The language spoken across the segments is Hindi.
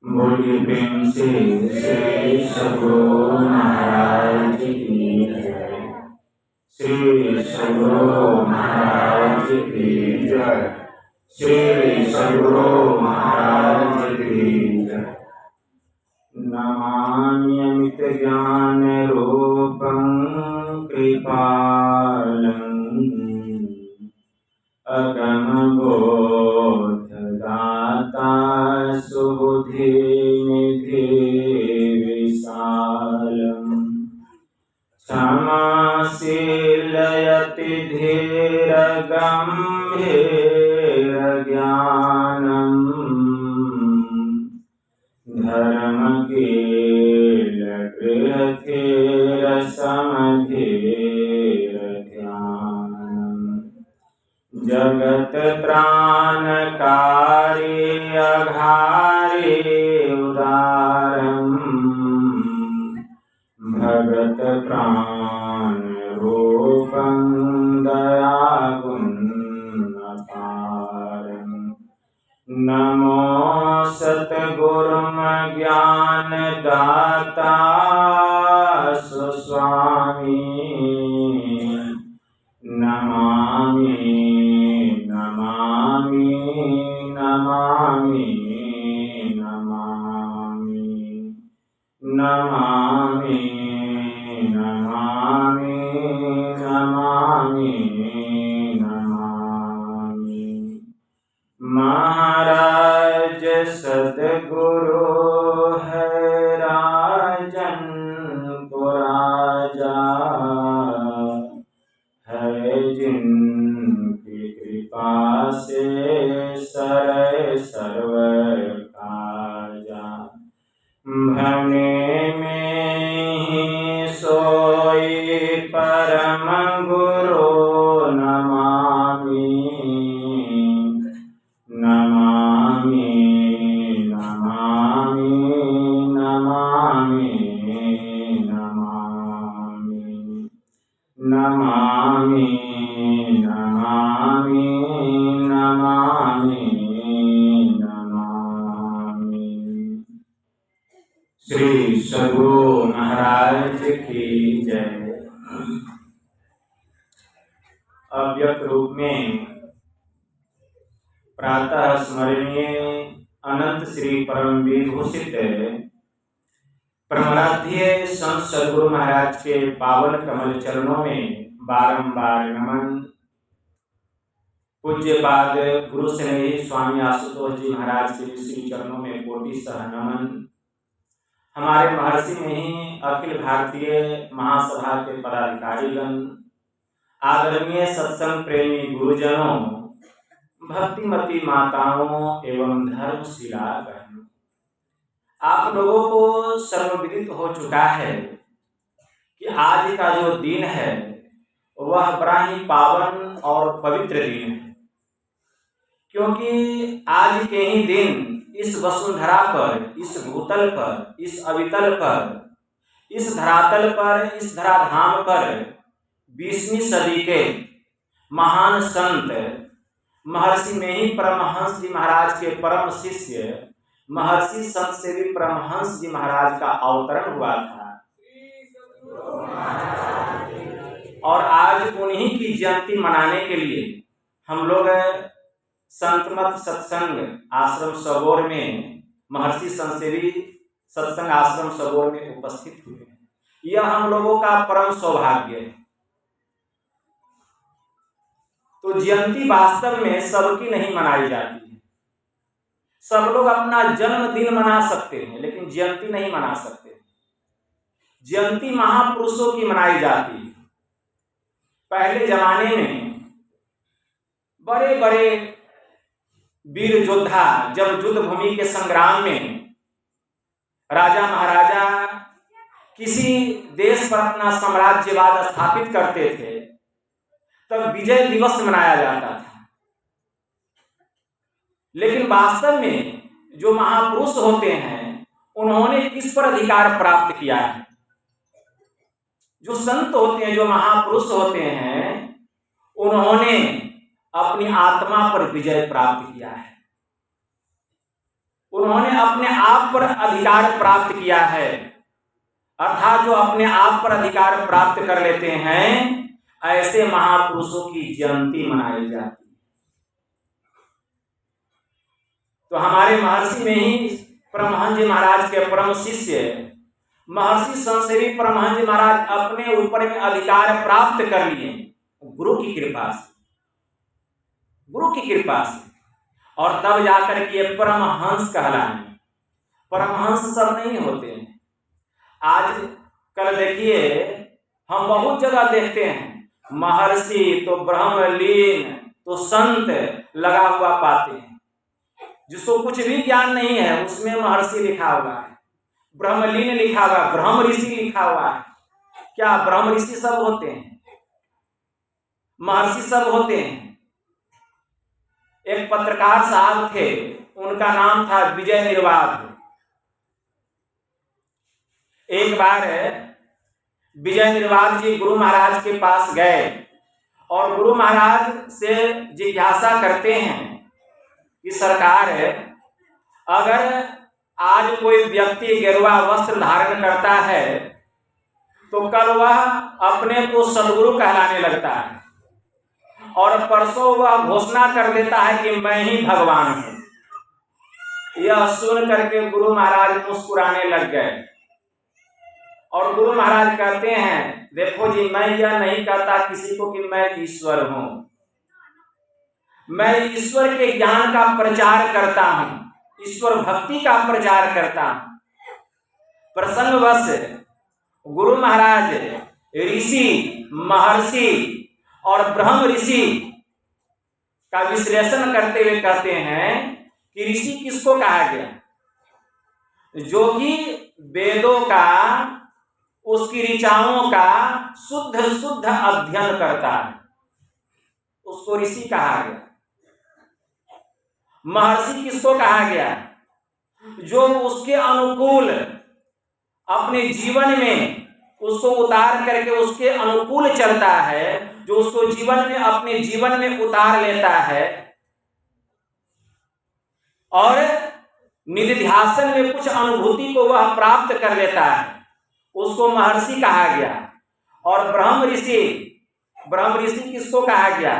बोलिए प्रेम से श्री सद्गुरु महाराज की जय। श्री सद्गुरु महाराज की जय। श्री सद्गुरु महाराज की जय। नमामि अमित ज्ञान रूपं कृपालं अगम बोध दाता सुबुद्धि निधि विशालम क्षमाशील यति धीर गंभीर ज्ञानम धर्मकील गृहधीर समधीर ध्यानम जगत त्राणकारी अघारी उदारम भगत प्राण रूपं दयागुणपारं नमो सतगुरुं ज्ञान दाता सुस्वामी नमामि नमामि नमामि नमामि नमामि नमामि नमामि नमामि महाराज सद्गुरु है राजन को राजा है जिनकी कृपा से सरे सर्व काजा भ्रमे में ही सोई परम गुरु नमामि नमामि नमामि नमामि नमामि नमामि नमामि नमामि नमामि। श्री सद्गुरु महाराज की जय। अव्यक्त रूप में प्रातः स्मरणीय अनंत श्री परम विभूषित परमाराध्य संत सद्गुरु महाराज के पावन कमल चरणों में बारंबार नमन। पूज्यपाद गुरु स्नेही स्वामी आशुतोष जी महाराज के श्री चरणों में कोटि सह नमन। हमारे महर्षि में ही अखिल भारतीय महासभा के पदाधिकारीगण, आदरणीय सत्संग प्रेमी गुरुजनों, भक्तिमती माताओं एवं धर्मशिला बहनों, आप लोगों को सर्वविदित हो चुका है कि आज का जो दिन है वह बड़ा ही पावन और पवित्र दिन है, क्योंकि आज के ही दिन इस वसुंधरा पर, इस भूतल पर, इस अवितल पर, इस धरातल पर, इस धराधाम पर 20वीं सदी के महान संत महर्षि में ही परमहंस जी महाराज के परम शिष्य महर्षि संत सेवी परमहंस जी महाराज का अवतरण हुआ था। और आज उन्हीं की जयंती मनाने के लिए हम लोग संतमत सत्संग आश्रम सबोर में, महर्षि संत सेवी सत्संग आश्रम सबोर में उपस्थित हुए। यह हम लोगों का परम सौभाग्य है। तो जयंती वास्तव में सबकी नहीं मनाई जाती है। सब लोग अपना जन्मदिन मना सकते हैं, लेकिन जयंती नहीं मना सकते। जयंती महापुरुषों की मनाई जाती है। पहले जमाने में बड़े बड़े वीर योद्धा जब युद्ध भूमि के संग्राम में राजा महाराजा किसी देश पर अपना साम्राज्यवाद स्थापित करते थे, तब विजय दिवस मनाया जाता था। लेकिन वास्तव में जो महापुरुष होते हैं उन्होंने किस पर अधिकार प्राप्त किया है? जो संत होते हैं, जो महापुरुष होते हैं, उन्होंने अपनी आत्मा पर विजय प्राप्त किया है। उन्होंने अपने आप पर अधिकार प्राप्त किया है, अर्थात जो अपने आप पर अधिकार प्राप्त कर लेते हैं ऐसे महापुरुषों की जयंती मनाई जाती है। तो हमारे महर्षि में ही परमहंस जी महाराज के परम शिष्य महर्षि संतसेवी परमहंस जी महाराज अपने ऊपर में अधिकार प्राप्त कर लिए गुरु की कृपा से, गुरु की कृपा से, और तब जाकर के ये परमहंस कहलाए। परमहंस सब नहीं होते हैं। आज कल देखिए हम बहुत जगह देखते हैं महर्षि तो ब्रह्मलीन तो संत लगा हुआ पाते हैं, जिसको कुछ भी ज्ञान नहीं है उसमें महर्षि लिखा हुआ है, ब्रह्मलीन लिखा हुआ है, ब्रह्म ऋषि लिखा हुआ है। क्या ब्रह्म ऋषि सब होते हैं? महर्षि सब होते हैं? एक पत्रकार साहब थे, उनका नाम था विजय निर्वाध। एक बार विजय निर्वाध जी गुरु महाराज के पास गए और गुरु महाराज से जिज्ञासा करते हैं कि सरकार अगर आज कोई व्यक्ति गेरुआ वस्त्र धारण करता है तो कल वह अपने को सदगुरु कहलाने लगता है और परसों वह घोषणा कर देता है कि मैं ही भगवान हूं। यह सुन करके गुरु महाराज मुस्कुराने लग गए और गुरु महाराज कहते हैं देखो जी, मैं यह नहीं कहता किसी को कि मैं ईश्वर हूं, मैं ईश्वर के ज्ञान का प्रचार करता हूं, ईश्वर भक्ति का प्रचार करता हूं। प्रसंगवश गुरु महाराज ऋषि, महर्षि और ब्रह्म ऋषि का विश्लेषण करते हुए कहते हैं कि ऋषि किसको कहा गया? जो कि वेदों का, उसकी ऋचाओं का शुद्ध शुद्ध अध्ययन करता है, उसको ऋषि कहा गया। महर्षि किसको कहा गया? जो उसके अनुकूल अपने जीवन में उसको उतार करके उसके अनुकूल चलता है, जो उसको जीवन में अपने जीवन में उतार लेता है और निधिध्यासन में कुछ अनुभूति को वह प्राप्त कर लेता है, उसको महर्षि कहा गया। और ब्रह्म ऋषि किसको कहा गया?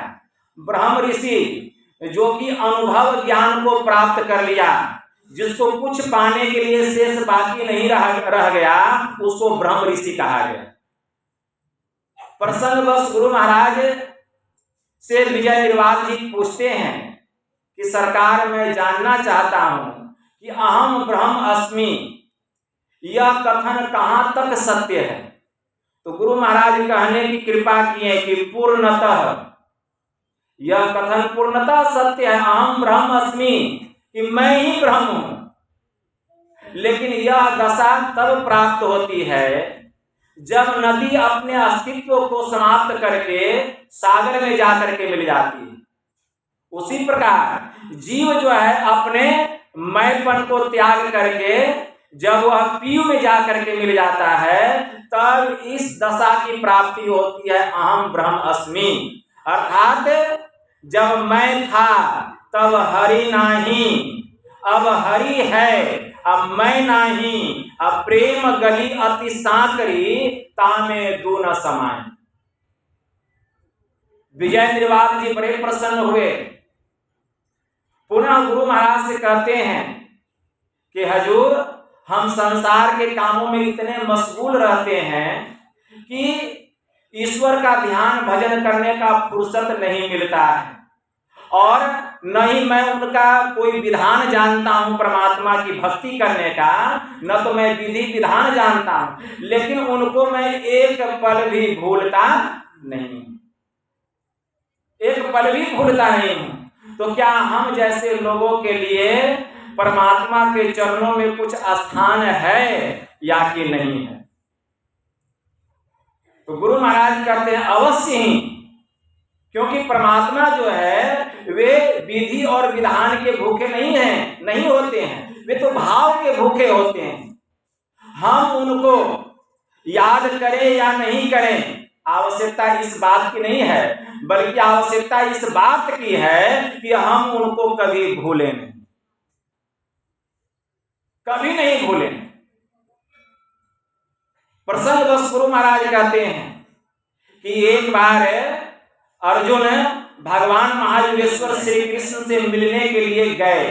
ब्रह्म ऋषि जो कि अनुभव ज्ञान को प्राप्त कर लिया, जिसको कुछ पाने के लिए शेष बाकी नहीं रह गया, उसको ब्रह्म ऋषि कहा गया। प्रसंगवश गुरु महाराज से विजय निर्वाध जी पूछते हैं कि सरकार, मैं जानना चाहता हूं कि अहम ब्रह्म अस्मि यह कथन कहां तक सत्य है? तो गुरु महाराज कहने की कृपा किए कि पूर्णतः यह कथन पूर्णतः सत्य है, अहम ब्रह्म अस्मि, कि मैं ही ब्रह्म हूं। लेकिन यह दशा तब प्राप्त होती है जब नदी अपने अस्तित्व को समाप्त करके सागर में जाकर के मिल जाती है। उसी प्रकार जीव जो है अपने मैंपन को त्याग करके जब वह पीयू में जाकर के मिल जाता है, तब इस दशा की प्राप्ति होती है, अहम ब्रह्म अस्मि। अर्थात जब मैं था तब हरि नाही, अब हरि है, अब मैं नाही, अब प्रेम गली अति साकरी, तामे दू न समाए। विजय निर्वाध जी बड़े प्रसन्न हुए, पुनः गुरु महाराज से कहते हैं कि हजूर, हम संसार के कामों में इतने मशगूल रहते हैं कि ईश्वर का ध्यान भजन करने का फुर्सत नहीं मिलता है, और न ही मैं उनका कोई विधान जानता हूं परमात्मा की भक्ति करने का, न तो मैं विधि विधान जानता हूं, लेकिन उनको मैं एक पल भी भूलता नहीं, एक पल भी भूलता नहीं हूं। तो क्या हम जैसे लोगों के लिए परमात्मा के चरणों में कुछ स्थान है या कि नहीं है? तो गुरु महाराज कहते हैं अवश्य ही, क्योंकि परमात्मा जो है वे विधि और विधान के भूखे नहीं होते हैं, वे तो भाव के भूखे होते हैं। हम उनको याद करें या नहीं करें, आवश्यकता इस बात की नहीं है, बल्कि आवश्यकता इस बात की है कि हम उनको कभी भूलें नहीं। कभी नहीं भूले। प्रसंग बस गुरु महाराज कहते हैं कि एक बार अर्जुन भगवान महायोगेश्वर श्री कृष्ण से मिलने के लिए गए,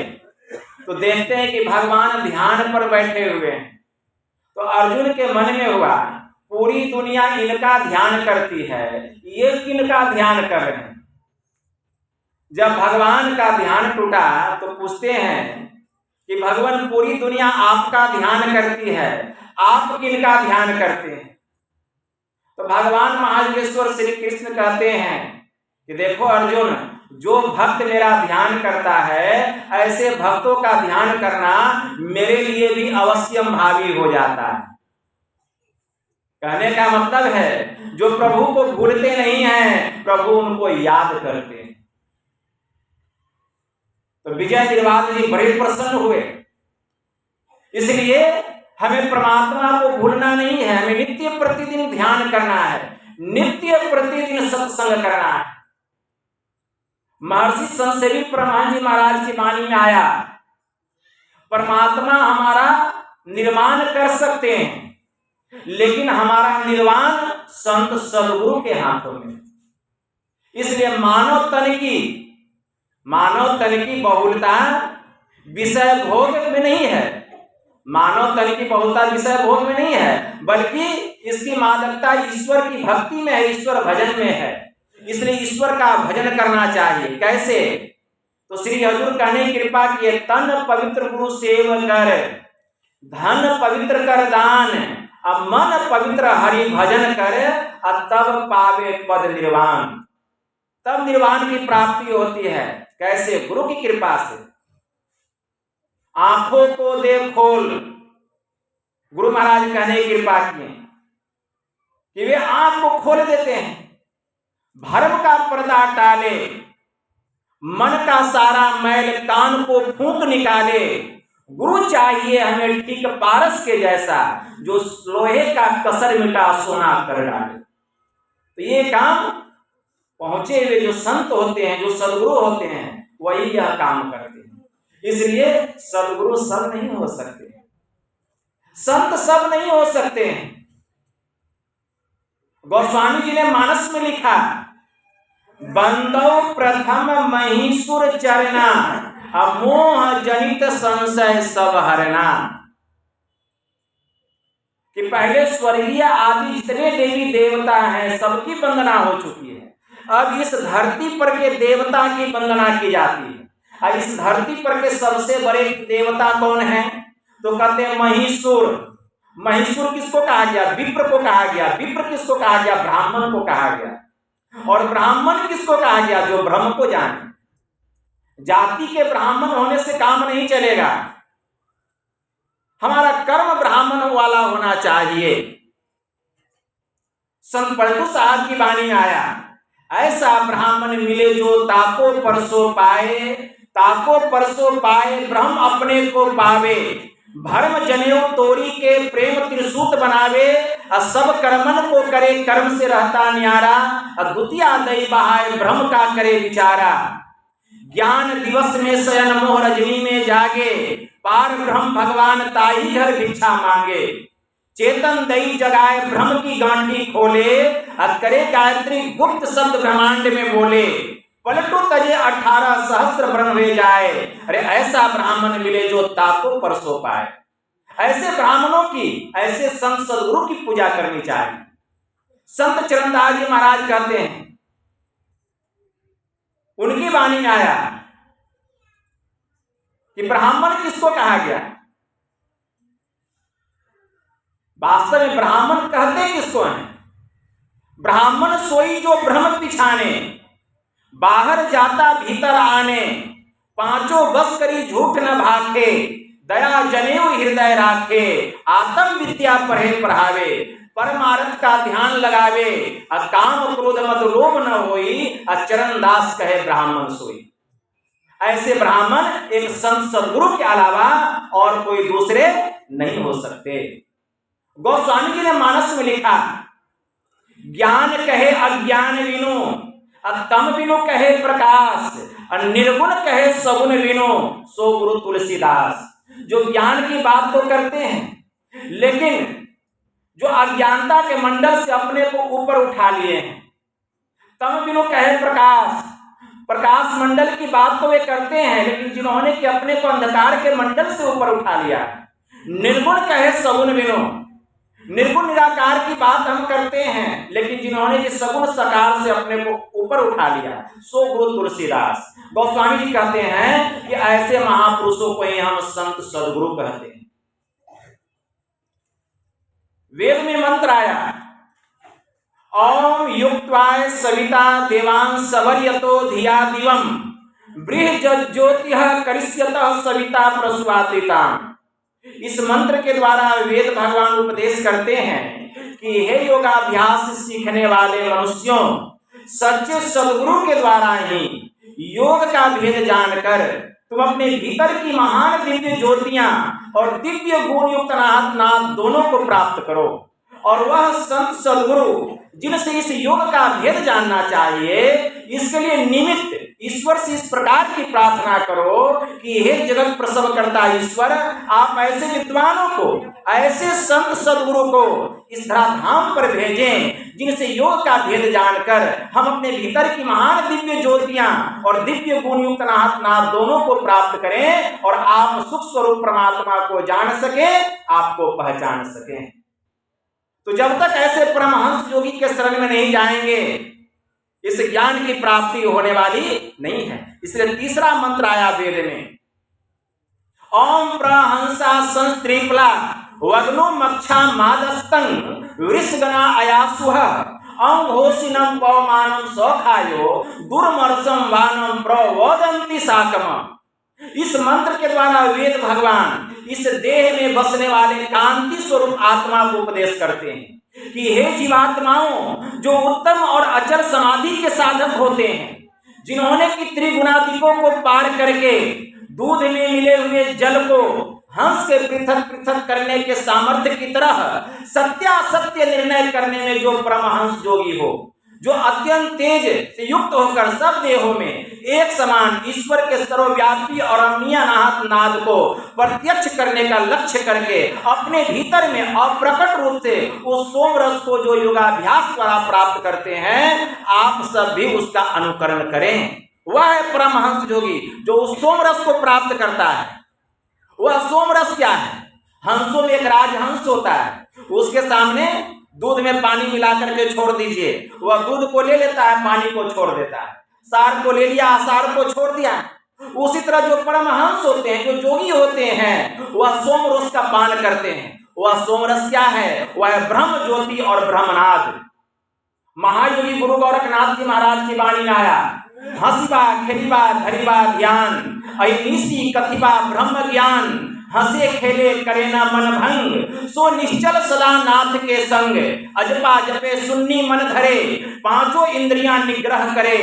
तो देखते हैं कि भगवान ध्यान पर बैठे हुए हैं। तो अर्जुन के मन में हुआ, पूरी दुनिया इनका ध्यान करती है, ये किनका ध्यान कर रहे हैं। जब भगवान का ध्यान टूटा तो पूछते हैं कि भगवान पूरी दुनिया आपका ध्यान करती है, आप किनका ध्यान करते हैं। तो भगवान महायोगेश्वर श्री कृष्ण कहते हैं कि देखो अर्जुन, जो भक्त मेरा ध्यान करता है, ऐसे भक्तों का ध्यान करना मेरे लिए भी अवश्यम भावी हो जाता है। कहने का मतलब है जो प्रभु को भूलते नहीं हैं, प्रभु उनको याद करते हैं। तो विजय निर्वाल जी बड़े प्रसन्न हुए। इसलिए हमें परमात्मा को भूलना नहीं है, हमें नित्य प्रतिदिन ध्यान करना है, नित्य प्रतिदिन सत्संग करना है। महर्षि संतसेवी परमहंस जी महाराज की वाणी में आया, परमात्मा हमारा निर्माण कर सकते हैं, लेकिन हमारा निर्वाण संत सदगुरु के हाथों में। इसलिए मानव तन की बहुलता विषय भोग में नहीं है, मानव तन की बहुलता विषय भोग में नहीं है, बल्कि इसकी मादकता ईश्वर की भक्ति में है, ईश्वर भजन में है। इसलिए ईश्वर का भजन करना चाहिए। कैसे? तो श्री हजूर कहने की कृपा किए, तन पवित्र गुरु सेव कर, धन पवित्र कर दान, अब मन पवित्र हरि भजन कर, तब पावे पद निर्वाण। तब निर्वाण की प्राप्ति होती है। कैसे? गुरु की कृपा से। आंखों को दे खोल, गुरु महाराज कहने की कृपा किए कि वे आंख को खोल देते हैं, भरम का पर्दा टाले, मन का सारा मैल कान को फूंक निकाले। गुरु चाहिए हमें ठीक पारस के जैसा, जो लोहे का कसर मिटा सोना कर डाले। तो ये काम पहुंचे हुए जो संत होते हैं, जो सदगुरु होते हैं, वही यह काम करते हैं। इसलिए सदगुरु सब नहीं हो सकते, संत सब नहीं हो सकते हैं। गोस्वामी जी ने मानस में लिखा, बंदो प्रथम महिषुर चरना, अमोह जनित संशय सब हरना। कि पहले स्वर्गीय आदि जितने देवी देवता हैं, सबकी वंदना हो चुकी है। अब इस धरती पर के देवता की वंदना की जाती है। अब इस धरती पर के सबसे बड़े देवता कौन हैं? तो कहते हैं महिषुर। महिषुर किसको कहा गया? विप्र को कहा गया। विप्र किसको कहा गया? ब्राह्मण को कहा गया। और ब्राह्मण किसको कहा गया? जो ब्रह्म को जाने। जाति के ब्राह्मण होने से काम नहीं चलेगा, हमारा कर्म ब्राह्मण वाला होना चाहिए। संत पलटू साहब की वाणी में आया, ऐसा ब्राह्मण मिले जो ताको परसो पाए, ताको परसो पाए ब्रह्म अपने को पावे। भरम जनेऊ तोरी के प्रेम त्रिसूत बनावे, सब कर्मन को करे कर्म से रहता न्यारा। द्वितीया दई बहाए ब्रह्म का करे विचारा। ज्ञान दिवस में शयन मोह रजनी में जागे, पार ब्रह्म भगवान ताही घर भिक्षा मांगे। चेतन दई जगाए ब्रह्म की गांठी खोले, करे गायत्री गुप्त शब्द ब्रह्मांड में बोले। पलटू तजे 18 सहस्त्र ब्रह्म वे जाए। अरे ऐसा ब्राह्मण मिले जो ताको परसो पाए। ऐसे ब्राह्मणों की, ऐसे संत सदगुरु की पूजा करनी चाहिए। संत चरणदास जी महाराज कहते हैं, उनकी वाणी में आया कि ब्राह्मण किसको कहा गया? वास्तव में ब्राह्मण कहते किसको हैं? ब्राह्मण सोई जो ब्रह्म पिछाने, बाहर जाता भीतर आने। पांचों बस करी झूठ न भाखे, दया जनेऊ हृदय राखे। आत्म विद्या पढ़े पढ़ावे, परमार्थ का ध्यान लगावे। काम क्रोध मत लोभ न होई, चरण दास कहे ब्राह्मण सोई। ऐसे ब्राह्मण एक संत सदगुरु के अलावा और कोई दूसरे नहीं हो सकते। गोस्वामी जी ने मानस में लिखा, ज्ञान कहे अज्ञान विनु, तम विनु कहे प्रकाश, निर्गुण कहे सगुण विनु, सो गुरु तुलसीदास। जो ज्ञान की बात तो करते हैं, लेकिन जो अज्ञानता के मंडल से अपने को ऊपर उठा लिए हैं। तम बिनु कहे प्रकाश, प्रकाश मंडल की बात तो वे करते हैं, लेकिन जिन्होंने कि अपने को अंधकार के मंडल से ऊपर उठा लिया। निर्गुण कहे सगुण बिनु, निर्गुण निराकार की बात हम करते हैं, लेकिन जिन्होंने कि सगुण सकार से अपने को ऊपर उठा लिया, सो गुरु तुलसीदास। गोस्वामी जी कहते हैं कि ऐसे महापुरुषों को ही हम संत सदगुरु कहते हैं। वेद में मंत्र आया, ओम युक्त्वाय सविता देवांश सवर्यतो धिया दिवम बृहज्योतिः करिष्यतः सविता प्रसूवातिताम्। इस मंत्र के द्वारा वेद भगवान उपदेश करते हैं कि हे योगाभ्यास सीखने वाले मनुष्यों, सच्चे सदगुरु के द्वारा ही योग का भेद जानकर तुम अपने भीतर की महान दिव्य ज्योतियां और दिव्य गुण युक्त नाथ दोनों को प्राप्त करो। और वह संत सदगुरु जिनसे इस योग का भेद जानना चाहिए, इसके लिए निमित्त ईश्वर से इस प्रकार की प्रार्थना करो कि हे जगत प्रसव करता ईश्वर, आप ऐसे विद्वानों को, ऐसे संत सदगुरु को इस धराधाम पर भेजें जिनसे योग का भेद जानकर हम अपने भीतर की महान दिव्य ज्योतियां और दिव्य गुण युक्त नाथ दोनों को प्राप्त करें और आप सुख स्वरूप परमात्मा को जान सकें, आपको पहचान सकें। तो जब तक ऐसे परमहंस योगी के शरण में नहीं जाएंगे, इस ज्ञान की प्राप्ति होने वाली नहीं है। इसलिए तीसरा मंत्र आया वेद में, ओम प्रहंसा संस्त्रिपला वग्नो मक्षा मादस्तं वृषगना अयासुह ओम होसिनम पवमानम सौखायो दुर्मर्षम वानम प्रवोदंति साकम। इस मंत्र के द्वारा वेद भगवान इस देह में बसने वाले कांति स्वरूप आत्मा को उपदेश करते हैं कि हे जीवात्माओं, जो उत्तम और अचल समाधि के साधक होते हैं, जिन्होंने कि त्रिगुणादिकों को पार करके दूध में मिले हुए जल को हंस के पृथक पृथक करने के सामर्थ्य की तरह सत्यासत्य निर्णय करने में जो परमहंस योगी हो, जो अत्यंत तेज से युक्त होकर सब देहों में एक समान ईश्वर के सर्वव्यापी और अमीय नाद को प्रत्यक्ष करने का लक्ष्य करके अपने भीतर में अप्रकट रूप से उस सोम रस को जो योगाभ्यास द्वारा प्राप्त करते हैं, आप सब भी उसका अनुकरण करें। वह है परमहंस योगी जो उस सोम रस को प्राप्त करता है। वह सोम रस क्या है? हंसों में एक राजहंस होता है, उसके सामने दूध में पानी मिला करके छोड़ दीजिए, वह दूध को ले लेता है, पानी को छोड़ देता है। सार को ले लिया, सार को छोड़ दिया। उसी तरह जो परमहंस होते हैं, जो योगी होते हैं, वह सोम रस का पान करते हैं। वह सोम रस क्या है? वह है ब्रह्म ज्योति और ब्रह्मनाद। महायोगी गुरु गोरखनाथ जी महाराज की वाणी में आया, हंसिबा खेलिबा धरिबा ध्यान अहिनिसी कथिबा ब्रह्म ज्ञान हंसे खेले करे न मन भंग सो निश्चल सदा नाथ के संग अजपा जपे सुन्नी मन धरे पांचों इंद्रियां निग्रह करे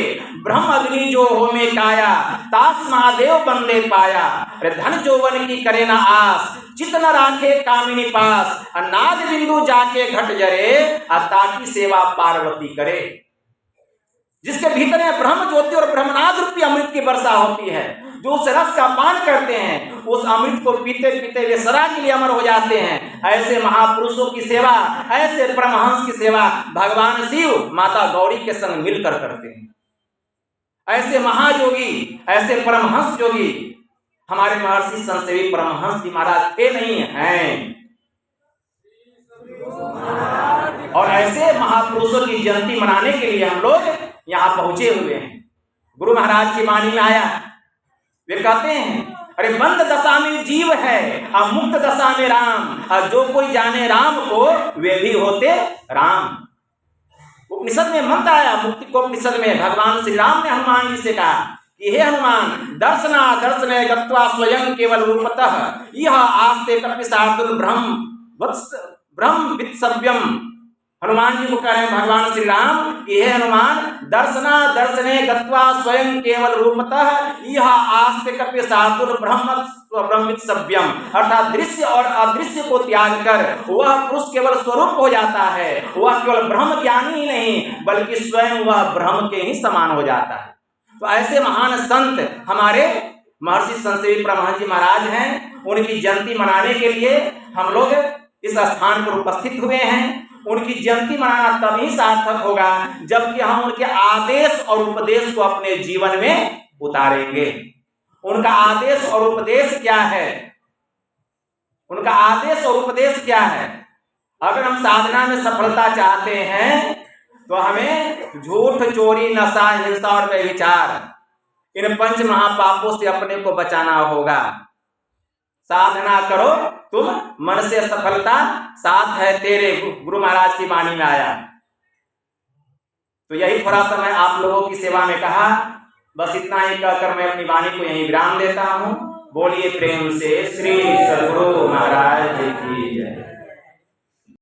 ब्रह्म अग्नि जो हो में काया तास महादेव बंदे पाया धन जोवन की करे न आस चित न राखे कामिनी पास नाद बिंदु जाके घट जरे ताकि सेवा पार्वती करे। जिसके भीतर में ब्रह्म ज्योति और ब्रह्मनाद रूपी अमृत की वर्षा होती है, जो उस रस का पान करते हैं, उस अमृत को पीते पीते वे सदा के लिए अमर हो जाते हैं। ऐसे महापुरुषों की सेवा, ऐसे परमहंस की सेवा भगवान शिव माता गौरी के संग मिलकर करते हैं। ऐसे महायोगी, ऐसे परमहंस योगी हमारे महर्षि संतसेवी परमहंस जी महाराज थे नहीं हैं। और ऐसे महापुरुषों की जयंती मनाने के लिए हम लोग यहाँ पहुंचे हुए हैं। गुरु महाराज की वाणी में आया, वे कहते हैं, अरे बंद दशा में जीव है और मुक्त दशा में राम, और जो कोई जाने राम को वे भी होते राम। उपनिषद में मंत्र आया, मुक्ति को उपनिषद में भगवान श्री राम ने हनुमान जी से कहा कि हे हनुमान, दर्शना दर्शने गत्वा स्वयं केवल रूपतः यह आस्ते कपिशार्दुल ब्रह्म वित्सव्यम। हनुमान जी को कह रहे हैं भगवान श्री राम कि हे हनुमान, दर्शना दर्शने गत्वा स्वयं केवल रूपतः यह आस्ते कपिशार्दुल ब्रह्मवित्सव्यम, अर्थात दृश्य और अदृश्य को त्याग कर वह पुरुष केवल स्वरूप हो जाता है। वह केवल ब्रह्म ज्ञानी ही नहीं बल्कि स्वयं वह ब्रह्म के ही समान हो जाता है। तो ऐसे महान संत हमारे महर्षि संतदेव परमहंस जी महाराज हैं, उनकी जयंती मनाने के लिए हम लोग इस स्थान पर उपस्थित हुए हैं। उनकी जयंती मनाना तभी सार्थक होगा जबकि हम उनके आदेश और उपदेश को अपने जीवन में उतारेंगे। उनका आदेश और उपदेश क्या है? उनका आदेश और उपदेश क्या है? अगर हम साधना में सफलता चाहते हैं तो हमें झूठ, चोरी, नशा, हिंसा और व्यभिचार, इन पंच महापापों से अपने को बचाना होगा। साधना करो तुम मन से सफलता साथ है तेरे, गुरु महाराज की वाणी में आया। तो यही थोड़ा सा मैं आप लोगों की सेवा में कहा। बस इतना ही कहकर मैं अपनी वाणी को यहीं विराम देता हूँ। बोलिए प्रेम से श्री सद्गुरु महाराज की जय।